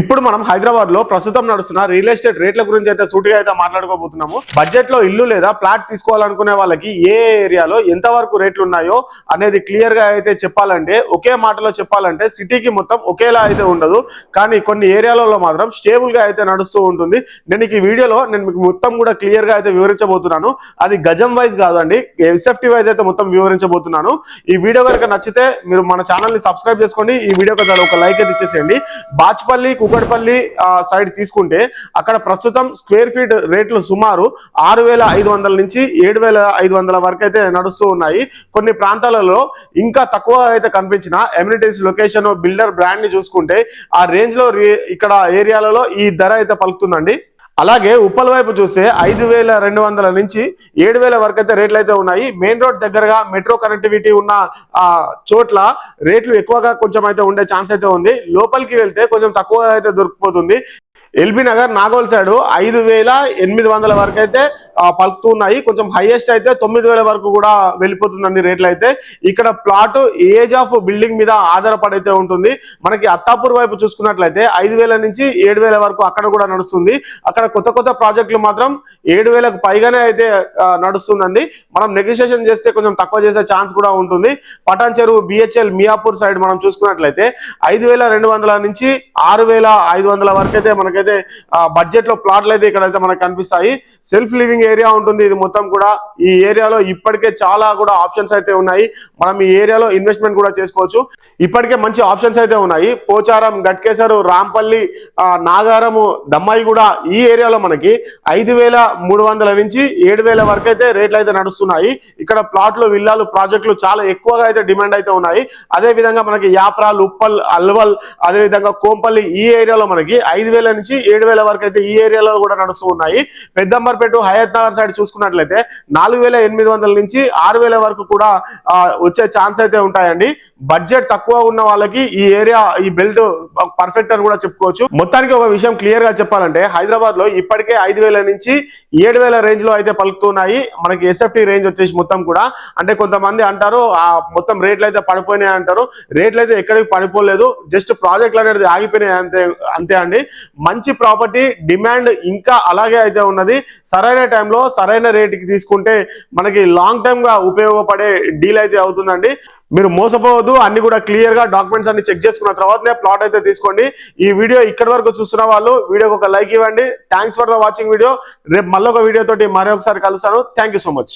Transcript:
ఇప్పుడు మనం హైదరాబాద్ లో ప్రస్తుతం నడుస్తున్న రియల్ ఎస్టేట్ రేట్ల గురించి అయితే సూటిగా అయితే మాట్లాడుకోబోతున్నాము. బడ్జెట్ లో ఇల్లు లేదా ప్లాట్ తీసుకోవాలనుకునే వాళ్ళకి ఏ ఏరియాలో ఎంత వరకు రేట్లు ఉన్నాయో అనేది క్లియర్ గా అయితే చెప్పాలంటే, ఒకే మాటలో చెప్పాలంటే సిటీకి మొత్తం ఒకేలా అయితే ఉండదు, కానీ కొన్ని ఏరియాలలో మాత్రం స్టేబుల్ గా అయితే నడుస్తూ ఉంటుంది. నేను ఈ వీడియోలో మీకు మొత్తం కూడా క్లియర్ గా అయితే వివరించబోతున్నాను. అది గజం వైజ్ కాదండి, ఎస్ఎఫ్టీ వైజ్ అయితే మొత్తం వివరించబోతున్నాను. ఈ వీడియో కనుక నచ్చితే మీరు మన ఛానల్ ని సబ్స్క్రైబ్ చేసుకోండి, ఈ వీడియోకి ఒక లైక్ అయితే ఇచ్చేసేయండి. బాచ్పల్లి కుకట్పల్లి సైడ్ తీసుకుంటే అక్కడ ప్రస్తుతం స్క్వేర్ ఫీట్ రేట్లు సుమారు 6,500 నుంచి 7,500 వరకు అయితే నడుస్తూ ఉన్నాయి. కొన్ని ప్రాంతాలలో ఇంకా తక్కువ అయితే కనిపించిన ఎమ్యూనిటీస్ లొకేషన్ బిల్డర్ బ్రాండ్ ని చూసుకుంటే ఆ రేంజ్ లో ఇక్కడ ఏరియాలలో ఈ ధర అయితే పలుకుతుందండి. అలాగే ఉప్పల వైపు చూస్తే 5,200 నుంచి 7,000 వరకు అయితే రేట్లు అయితే ఉన్నాయి. మెయిన్ రోడ్ దగ్గరగా మెట్రో కనెక్టివిటీ ఉన్న చోట్ల రేట్లు ఎక్కువగా కొంచెం అయితే ఉండే ఛాన్స్ అయితే ఉంది. లోపలికి వెళ్తే కొంచెం తక్కువ అయితే దొరికిపోతుంది. ఎల్బీ నగర్ నాగోల్ సైడ్ 5,800 వరకు అయితే పలుకుతున్నాయి. కొంచెం హైయెస్ట్ అయితే 9,000 వరకు కూడా వెళ్ళిపోతుందండి రేట్లు అయితే. ఇక్కడ ప్లాట్ ఏజ్ ఆఫ్ బిల్డింగ్ మీద ఆధారపడైతే ఉంటుంది. మనకి అత్తాపూర్ వైపు చూసుకున్నట్లయితే 5,000 నుంచి 7,000 వరకు అక్కడ కూడా నడుస్తుంది. అక్కడ కొత్త ప్రాజెక్టులు మాత్రం 7,000కు పైగానే అయితే నడుస్తుందండి. మనం నెగోషియేషన్ చేస్తే కొంచెం తక్కువ చేసే ఛాన్స్ కూడా ఉంటుంది. పటాన్ చెరువు బిహెచ్ఎల్ మియాపూర్ సైడ్ మనం చూసుకున్నట్లయితే 5,200 నుంచి 6,500 వరకు అయితే మనకైతే బడ్జెట్ లో ప్లాట్లు అయితే ఇక్కడైతే మనకు కనిపిస్తాయి. సెల్ఫ్ లివింగ్ ఏరియా ఉంటుంది ఇది మొత్తం కూడా. ఈ ఏరియాలో ఇప్పటికే చాలా కూడా ఆప్షన్స్ అయితే ఉన్నాయి. మనం ఈ ఏరియాలో ఇన్వెస్ట్మెంట్ కూడా చేసుకోవచ్చు. ఇప్పటికే మంచి ఆప్షన్స్ అయితే ఉన్నాయి. పోచారం, గట్కేసరు, రాంపల్లి, నాగారము, దమ్మాయి కూడా ఈ ఏరియాలో మనకి 5,300 నుంచి 7,000 వరకు అయితే రేట్లు అయితే నడుస్తున్నాయి. ఇక్కడ ప్లాట్లు, విల్లాలు, ప్రాజెక్టులు చాలా ఎక్కువగా అయితే డిమాండ్ అయితే ఉన్నాయి. అదే విధంగా మనకి యాప్రాల్, ఉప్పల్, అల్వల్, అదే విధంగా కోంపల్లి ఈ ఏరియాలో మనకి 5,000 నుంచి 7,000 వరకు అయితే ఈ ఏరియాలో కూడా నడుస్తూ ఉన్నాయి. పెద్దంబర్పేట, హయత్ నగర్ సైడ్ చూసుకున్నట్లయితే 4,800 నుంచి 6,000 వరకు కూడా వచ్చే ఛాన్స్ అయితే ఉంటాయండి. బడ్జెట్ తక్కువ ఉన్న వాళ్ళకి ఈ ఏరియా, ఈ బెల్ట్ పర్ఫెక్ట్ అని కూడా చెప్పుకోవచ్చు. మొత్తానికి ఒక విషయం క్లియర్ గా చెప్పాలంటే హైదరాబాద్ లో ఇప్పటికే 5,000 నుంచి 7,000 రేంజ్ లో అయితే పలుకుతున్నాయి. మనకి ఎస్ఎఫ్టీ రేంజ్ వచ్చేసి మొత్తం కూడా, అంటే కొంతమంది అంటారు మొత్తం రేట్లు అయితే పడిపోయినాయి అంటారు. రేట్లు అయితే ఎక్కడికి పడిపోలేదు, జస్ట్ ప్రాజెక్టులు అనేది ఆగిపోయినాయి అంతే అండి. మంచి ప్రాపర్టీ డిమాండ్ ఇంకా అలాగే అయితే ఉన్నది. సరైన టైంలో సరైన రేటుకి తీసుకుంటే మనకి లాంగ్ టైమ్ గా ఉపయోగపడే డీల్ అయితే అవుతుందండి. మీరు మోసపోవద్దు, అన్ని కూడా క్లియర్ గా డాక్యుమెంట్స్ అన్ని చెక్ చేసుకున్న తర్వాతనే ప్లాట్ అయితే తీసుకోండి. ఈ వీడియో ఇక్కడి వరకు చూస్తున్న వాళ్ళు వీడియోకి ఒక లైక్ ఇవ్వండి. Thanks for the watching video. రేపు మళ్ళీ ఒక వీడియో తోటి మరొకసారి కలుస్తాను. Thank you so much.